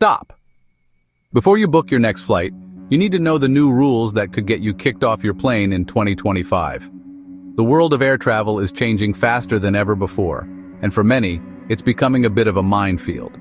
stop! Before you book your next flight, you need to know the new rules that could get you kicked off your plane in 2025. The world of air travel is changing faster than ever before, and for many, it's becoming a bit of a minefield.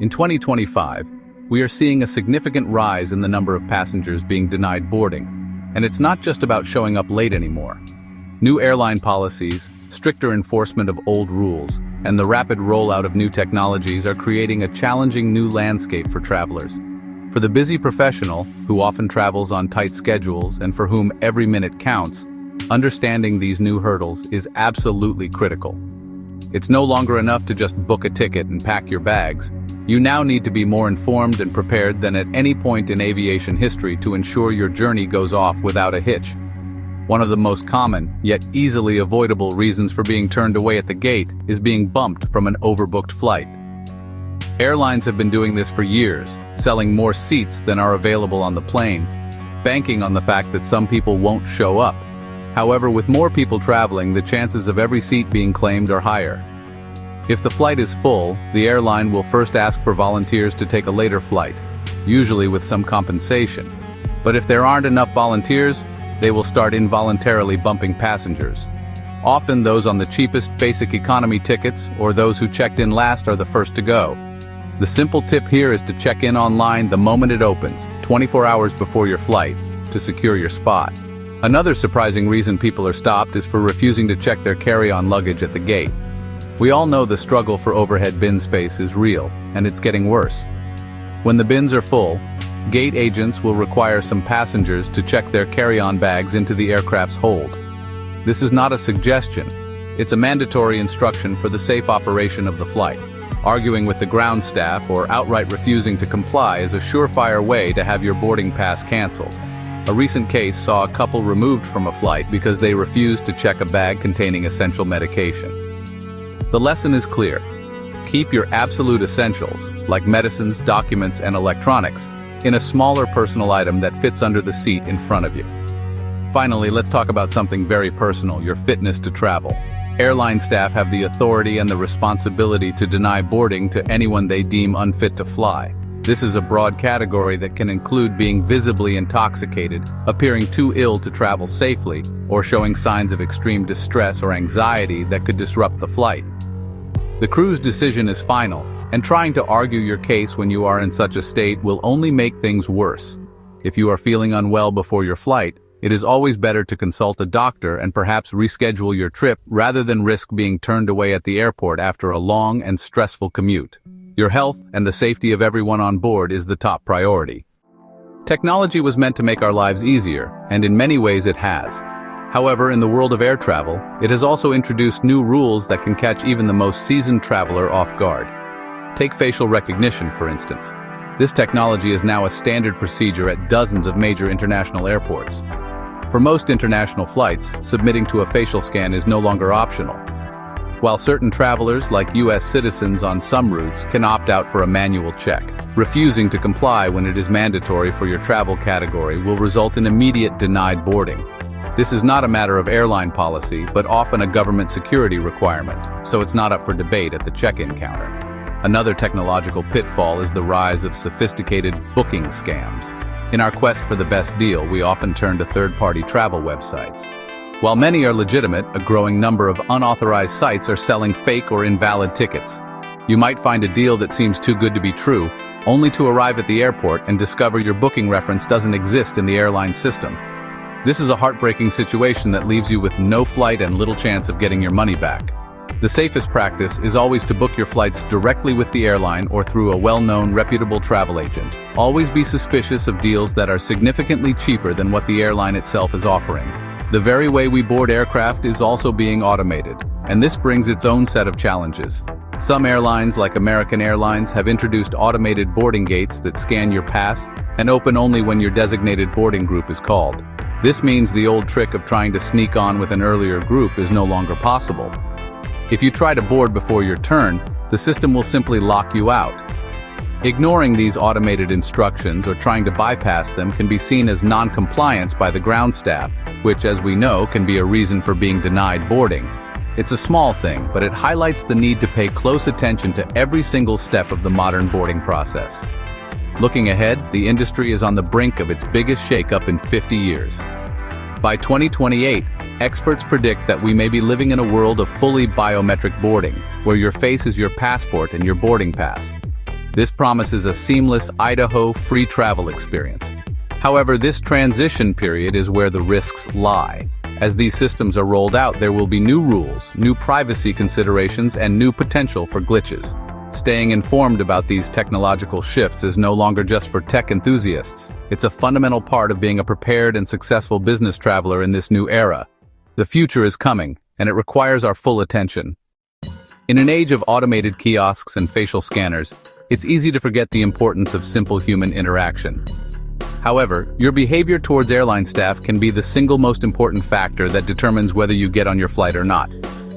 In 2025, we are seeing a significant rise in the number of passengers being denied boarding, and it's not just about showing up late anymore. New airline policies, stricter enforcement of old rules, and the rapid rollout of new technologies are creating a challenging new landscape for travelers. For the busy professional, who often travels on tight schedules and for whom every minute counts, understanding these new hurdles is absolutely critical. It's no longer enough to just book a ticket and pack your bags. You now need to be more informed and prepared than at any point in aviation history to ensure your journey goes off without a hitch. One of the most common, yet easily avoidable reasons for being turned away at the gate is being bumped from an overbooked flight. Airlines have been doing this for years, selling more seats than are available on the plane, banking on the fact that some people won't show up. However, with more people traveling, the chances of every seat being claimed are higher. If the flight is full, the airline will first ask for volunteers to take a later flight, usually with some compensation. But if there aren't enough volunteers, they will start involuntarily bumping passengers. Often those on the cheapest basic economy tickets or those who checked in last are the first to go. The simple tip here is to check in online the moment it opens, 24 hours before your flight, to secure your spot. Another surprising reason people are stopped is for refusing to check their carry-on luggage at the gate. We all know the struggle for overhead bin space is real, and it's getting worse. When the bins are full, gate agents will require some passengers to check their carry-on bags into the aircraft's hold. This is not a suggestion, it's a mandatory instruction for the safe operation of the flight. Arguing with the ground staff or outright refusing to comply is a surefire way to have your boarding pass canceled. A recent case saw a couple removed from a flight because they refused to check a bag containing essential medication. The lesson is clear. Keep your absolute essentials, like medicines, documents, and electronics, in a smaller personal item that fits under the seat in front of you. Finally, let's talk about something very personal, your fitness to travel. Airline staff have the authority and the responsibility to deny boarding to anyone they deem unfit to fly. This is a broad category that can include being visibly intoxicated, appearing too ill to travel safely, or showing signs of extreme distress or anxiety that could disrupt the flight. The crew's decision is final, and trying to argue your case when you are in such a state will only make things worse. If you are feeling unwell before your flight, it is always better to consult a doctor and perhaps reschedule your trip rather than risk being turned away at the airport after a long and stressful commute. Your health and the safety of everyone on board is the top priority. Technology was meant to make our lives easier, and in many ways it has. However, in the world of air travel, it has also introduced new rules that can catch even the most seasoned traveler off guard. Take facial recognition, for instance. This technology is now a standard procedure at dozens of major international airports. For most international flights, submitting to a facial scan is no longer optional. While certain travelers, like U.S. citizens on some routes, can opt out for a manual check, refusing to comply when it is mandatory for your travel category will result in immediate denied boarding. This is not a matter of airline policy, but often a government security requirement, so it's not up for debate at the check-in counter. Another technological pitfall is the rise of sophisticated booking scams. In our quest for the best deal, we often turn to third-party travel websites. While many are legitimate, a growing number of unauthorized sites are selling fake or invalid tickets. You might find a deal that seems too good to be true, only to arrive at the airport and discover your booking reference doesn't exist in the airline system. This is a heartbreaking situation that leaves you with no flight and little chance of getting your money back. The safest practice is always to book your flights directly with the airline or through a well-known, reputable travel agent. Always be suspicious of deals that are significantly cheaper than what the airline itself is offering. The very way we board aircraft is also being automated, and this brings its own set of challenges. Some airlines, like American Airlines, have introduced automated boarding gates that scan your pass and open only when your designated boarding group is called. This means the old trick of trying to sneak on with an earlier group is no longer possible. If you try to board before your turn, the system will simply lock you out. Ignoring these automated instructions or trying to bypass them can be seen as non-compliance by the ground staff, which, as we know, can be a reason for being denied boarding. It's a small thing, but it highlights the need to pay close attention to every single step of the modern boarding process. Looking ahead, the industry is on the brink of its biggest shakeup in 50 years. By 2028, experts predict that we may be living in a world of fully biometric boarding, where your face is your passport and your boarding pass. This promises a seamless Idaho free travel experience. However, this transition period is where the risks lie. As these systems are rolled out, there will be new rules, new privacy considerations, and new potential for glitches. Staying informed about these technological shifts is no longer just for tech enthusiasts. It's a fundamental part of being a prepared and successful business traveler in this new era. The future is coming, and it requires our full attention. In an age of automated kiosks and facial scanners, it's easy to forget the importance of simple human interaction. However, your behavior towards airline staff can be the single most important factor that determines whether you get on your flight or not.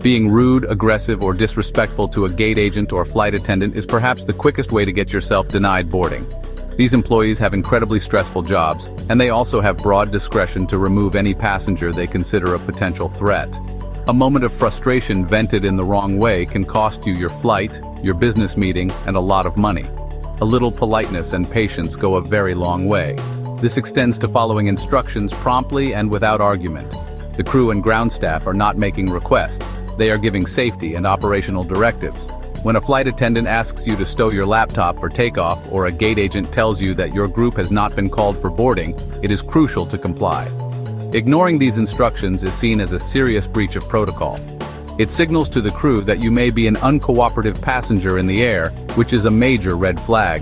Being rude, aggressive, or disrespectful to a gate agent or flight attendant is perhaps the quickest way to get yourself denied boarding. These employees have incredibly stressful jobs, and they also have broad discretion to remove any passenger they consider a potential threat. A moment of frustration vented in the wrong way can cost you your flight, your business meeting, and a lot of money. A little politeness and patience go a very long way. This extends to following instructions promptly and without argument. The crew and ground staff are not making requests. They are giving safety and operational directives. When a flight attendant asks you to stow your laptop for takeoff, or a gate agent tells you that your group has not been called for boarding, it is crucial to comply. Ignoring these instructions is seen as a serious breach of protocol. It signals to the crew that you may be an uncooperative passenger in the air, which is a major red flag.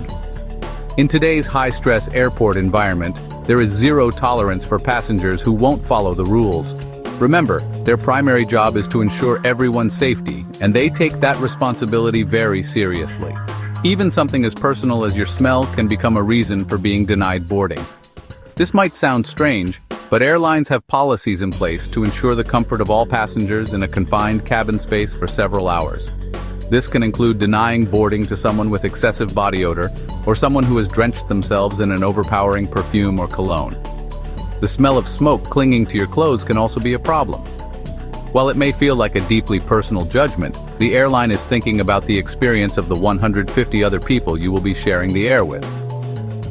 In today's high-stress airport environment, there is zero tolerance for passengers who won't follow the rules. Remember, their primary job is to ensure everyone's safety, and they take that responsibility very seriously. Even something as personal as your smell can become a reason for being denied boarding. This might sound strange, but airlines have policies in place to ensure the comfort of all passengers in a confined cabin space for several hours. This can include denying boarding to someone with excessive body odor, or someone who has drenched themselves in an overpowering perfume or cologne. The smell of smoke clinging to your clothes can also be a problem. While it may feel like a deeply personal judgment, the airline is thinking about the experience of the 150 other people you will be sharing the air with.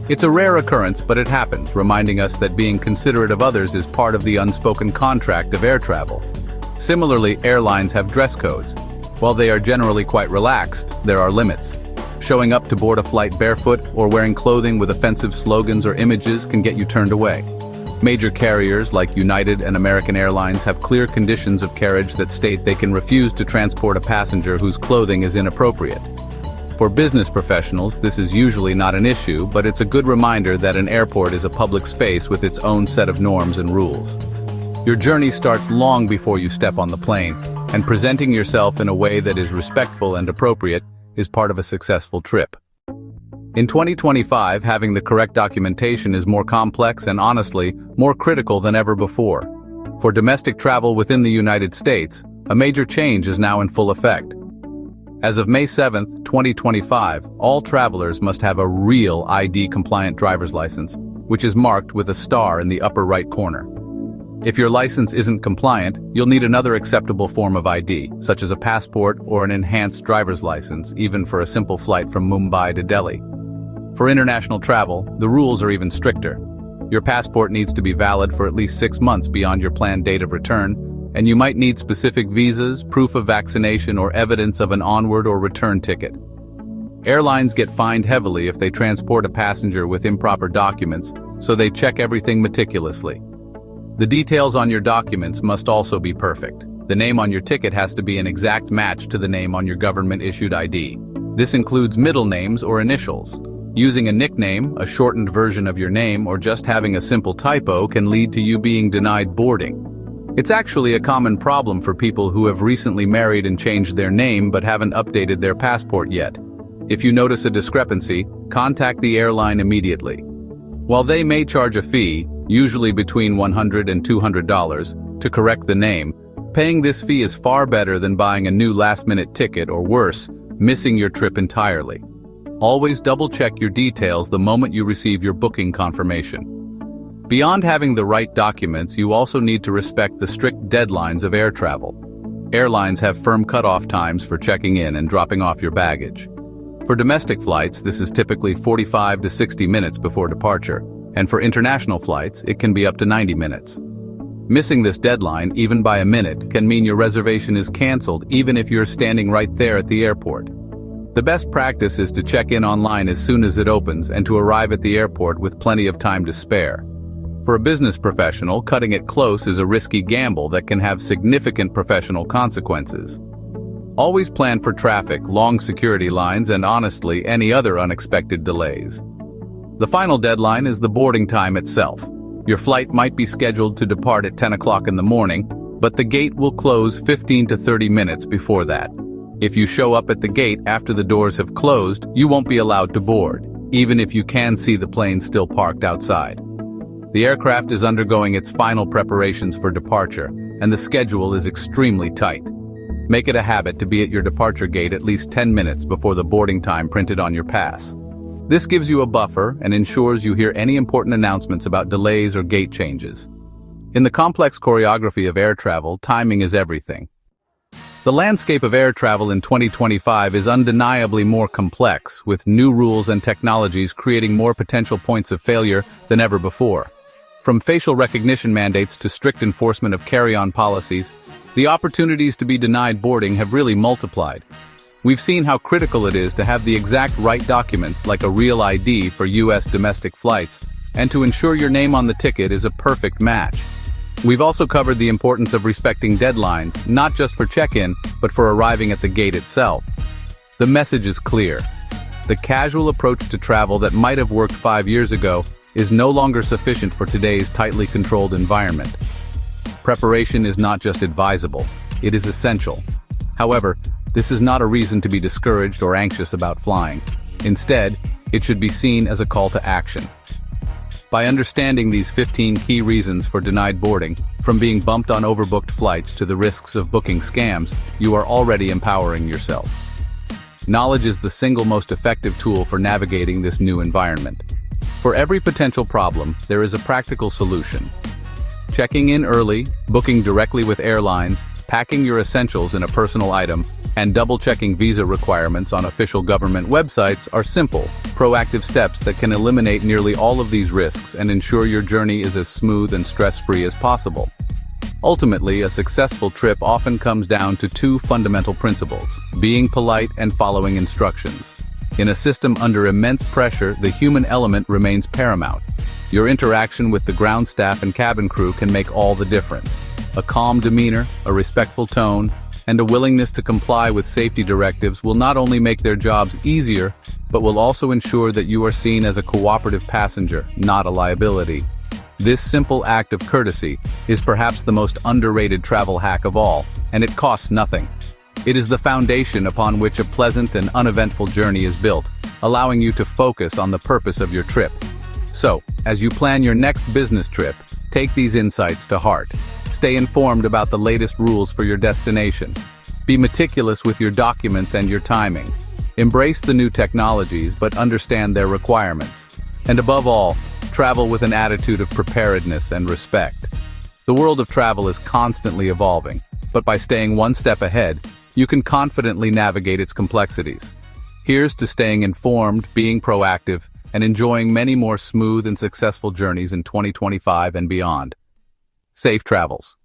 It's a rare occurrence, but it happens, reminding us that being considerate of others is part of the unspoken contract of air travel. Similarly, airlines have dress codes. While they are generally quite relaxed, there are limits. Showing up to board a flight barefoot or wearing clothing with offensive slogans or images can get you turned away. Major carriers like United and American Airlines have clear conditions of carriage that state they can refuse to transport a passenger whose clothing is inappropriate. For business professionals, this is usually not an issue, but it's a good reminder that an airport is a public space with its own set of norms and rules. Your journey starts long before you step on the plane, and presenting yourself in a way that is respectful and appropriate is part of a successful trip. In 2025, having the correct documentation is more complex and, honestly, more critical than ever before. For domestic travel within the United States, a major change is now in full effect. As of May 7, 2025, all travelers must have a real ID-compliant driver's license, which is marked with a star in the upper right corner. If your license isn't compliant, you'll need another acceptable form of ID, such as a passport or an enhanced driver's license, even for a simple flight from Mumbai to Delhi. For international travel, the rules are even stricter. Your passport needs to be valid for at least 6 months beyond your planned date of return, and you might need specific visas, proof of vaccination, or evidence of an onward or return ticket. Airlines get fined heavily if they transport a passenger with improper documents, so they check everything meticulously. The details on your documents must also be perfect. The name on your ticket has to be an exact match to the name on your government-issued ID. This includes middle names or initials. Using a nickname, a shortened version of your name, or just having a simple typo can lead to you being denied boarding. It's actually a common problem for people who have recently married and changed their name but haven't updated their passport yet. If you notice a discrepancy, contact the airline immediately. While they may charge a fee, usually between $100 and $200, to correct the name, paying this fee is far better than buying a new last-minute ticket or worse, missing your trip entirely. Always double-check your details the moment you receive your booking confirmation. Beyond having the right documents, you also need to respect the strict deadlines of air travel. Airlines have firm cutoff times for checking in and dropping off your baggage. For domestic flights, this is typically 45 to 60 minutes before departure, and for international flights, it can be up to 90 minutes. Missing this deadline, even by a minute, can mean your reservation is canceled even if you're standing right there at the airport. The best practice is to check in online as soon as it opens and to arrive at the airport with plenty of time to spare. For a business professional, cutting it close is a risky gamble that can have significant professional consequences. Always plan for traffic, long security lines, and honestly, any other unexpected delays. The final deadline is the boarding time itself. Your flight might be scheduled to depart at 10 o'clock in the morning, but the gate will close 15 to 30 minutes before that. If you show up at the gate after the doors have closed, you won't be allowed to board, even if you can see the plane still parked outside. The aircraft is undergoing its final preparations for departure, and the schedule is extremely tight. Make it a habit to be at your departure gate at least 10 minutes before the boarding time printed on your pass. This gives you a buffer and ensures you hear any important announcements about delays or gate changes. In the complex choreography of air travel, timing is everything. The landscape of air travel in 2025 is undeniably more complex, with new rules and technologies creating more potential points of failure than ever before. From facial recognition mandates to strict enforcement of carry-on policies, the opportunities to be denied boarding have really multiplied. We've seen how critical it is to have the exact right documents, like a real ID for U.S. domestic flights, and to ensure your name on the ticket is a perfect match. We've also covered the importance of respecting deadlines, not just for check-in, but for arriving at the gate itself. The message is clear. The casual approach to travel that might have worked 5 years ago is no longer sufficient for today's tightly controlled environment. Preparation is not just advisable, it is essential. However, this is not a reason to be discouraged or anxious about flying. Instead, it should be seen as a call to action. By understanding these 15 key reasons for denied boarding, from being bumped on overbooked flights to the risks of booking scams, you are already empowering yourself. Knowledge is the single most effective tool for navigating this new environment. For every potential problem, there is a practical solution. Checking in early, booking directly with airlines, packing your essentials in a personal item, and double-checking visa requirements on official government websites are simple, proactive steps that can eliminate nearly all of these risks and ensure your journey is as smooth and stress-free as possible. Ultimately, a successful trip often comes down to two fundamental principles: being polite and following instructions. In a system under immense pressure, the human element remains paramount. Your interaction with the ground staff and cabin crew can make all the difference. A calm demeanor, a respectful tone, and a willingness to comply with safety directives will not only make their jobs easier, but will also ensure that you are seen as a cooperative passenger, not a liability. This simple act of courtesy is perhaps the most underrated travel hack of all, and it costs nothing. It is the foundation upon which a pleasant and uneventful journey is built, allowing you to focus on the purpose of your trip. So, as you plan your next business trip, take these insights to heart. Stay informed about the latest rules for your destination. Be meticulous with your documents and your timing. Embrace the new technologies, but understand their requirements. And above all, travel with an attitude of preparedness and respect. The world of travel is constantly evolving, but by staying one step ahead, you can confidently navigate its complexities. Here's to staying informed, being proactive, and enjoying many more smooth and successful journeys in 2025 and beyond. Safe travels.